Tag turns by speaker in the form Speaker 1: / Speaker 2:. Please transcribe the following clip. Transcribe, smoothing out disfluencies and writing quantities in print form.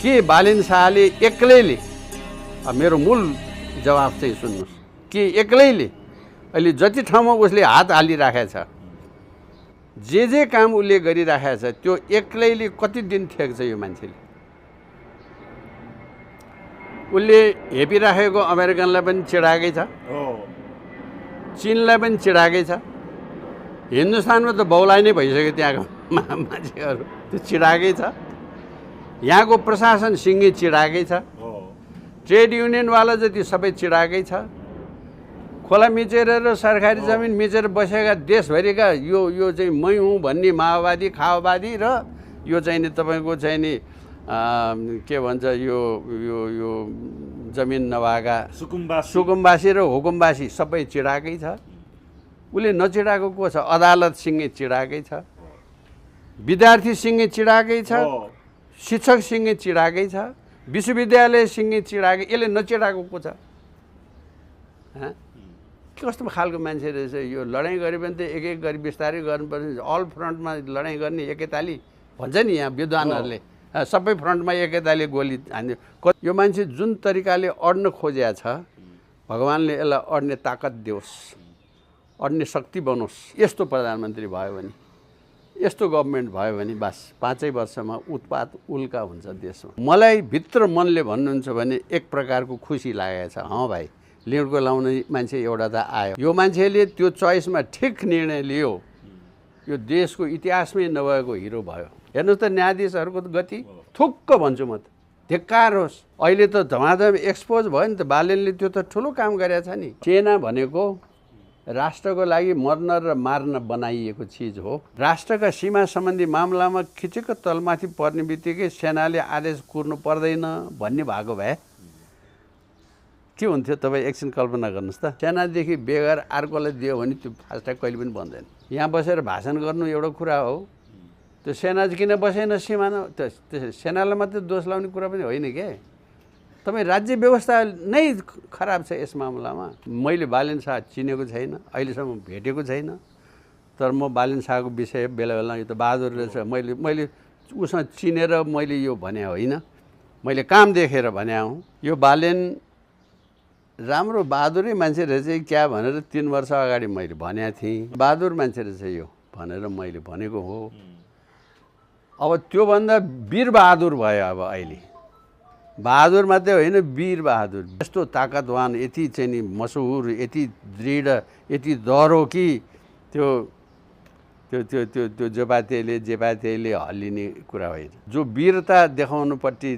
Speaker 1: के बालेन शाहले एक्लैले मेरो मूल जवाब चाहिँ सुन्नुहोस् के एक्लैले अहिले जति ठाउँमा उसले हात हालिराखेको छ जे काम उसले गरिराखेको छ त्यो एक्लैले कति दिन ठेक्छ यो मान्छेले उसले हेपिराखेको अमेरिकनलाई पनि चिडाएकै छ चीनलाई पनि चिडाएकै छ हिन्दुस्तानमा त बौलाइ नै भइसक्यो त्यहाँको मान्छेहरू त्यो चिडाएकै छ यहाँको प्रशासन सिङ्गे चिडाएकै छ ट्रेड युनियनवाला जति सबै चिडाएकै छ खोला मिचेर र सरकारी जमिन मिचेर बसेका देशभरिका यो चाहिँ मै हुँ भन्ने माओवादी खाओवादी र यो चाहिँ नि तपाईँको चाहिँ नि के भन्छ यो यो यो जमिन नभएका सुकुम्बासी र हुकुमबासी सबै चिडाएकै छ उसले नचिडाएको को छ अदालत सिङ्गे चिडाएकै छ विद्यार्थी सिङ्गे चिडाएकै छ शिक्षक सिङ्गे चिडाएकै छ विश्वविद्यालय सिङ्गे चिडाएकै यसले नचिडाएको को छ कस्तो खालको मान्छे रहेछ यो लडाइँ गरे पनि त एक गरी बिस्तारै गर्नुपर्छ अल फ्रन्टमा लडाइँ गर्ने एकैताली भन्छ नि यहाँ विद्वानहरूले सबै फ्रन्टमा एकैताली गोली हान्यो यो मान्छे जुन तरिकाले अड्न खोजेको छ भगवान्ले यसलाई अड्ने ताकत दियोस् अड्ने शक्ति बनोस् यस्तो प्रधानमन्त्री भयो भने यस्तो गभर्मेन्ट भयो भने बस 5 वर्षमा उत्पात उल्का हुन्छ देशमा मलाई भित्र मनले भन्नुहुन्छ भने एक प्रकारको खुसी लागेको छ भाइ लिडको लाउने मान्छे एउटा त आयो यो मान्छेले त्यो चोइसमा ठिक निर्णय लियो यो देशको इतिहासमै नभएको हिरो भयो हेर्नुहोस् त न्यायाधीशहरूको गति थुक्क भन्छु म त धिक्कार होस् अहिले त धमाधम एक्सपोज भयो नि त बालेनले त्यो त ठुलो काम गरेको छ नि सेना भनेको राष्ट्रको लागि मर्न र मार्न बनाइएको चिज हो राष्ट्रका सीमा सम्बन्धी मामलामा खिचेको तलमाथि पर्ने बित्तिकै सेनाले आदेश कुर्नु पर्दैन भन्ने भएको भए के हुन्थ्यो तपाईँ एकछिन कल्पना गर्नुहोस् त सेनादेखि बेगर अर्कोलाई दियो भने त्यो फास्ट्याग कहिले पनि बन्दैन यहाँ बसेर भाषण गर्नु एउटा कुरा हो त्यो सेना चाहिँ किन बसेन सीमाना त्यो सेनालाई मात्रै दोष लाउने कुरा पनि होइन के तपाईँ राज्य व्यवस्था नै खराब छ यस मामलामा मैले बालेन शाह चिनेको छैन अहिलेसम्म भेटेको छैन तर म बालेन शाहको विषय बेला बेला यो त बहादुर रहेछ मैले उसँग चिनेर मैले यो भने होइन मैले काम देखेर भने हुँ यो बालेन राम्रो बहादुरै मान्छे रहेछ क्या भनेर 3 वर्ष अगाडि मैले भनेको थिएँ बहादुर मान्छे रहेछ यो भनेर मैले भनेको हो अब त्योभन्दा वीर बहादुर भयो अब अहिले बहादुर मात्रै होइन वीर बहादुर यस्तो ताकतवान यति चाहिँ नि मसहुर यति दृढ यति दह्रो कि त्यो त्यो त्यो त्यो त्यो जेपातेले हल्लिने कुरा होइन जो वीरता देखाउनुपट्टि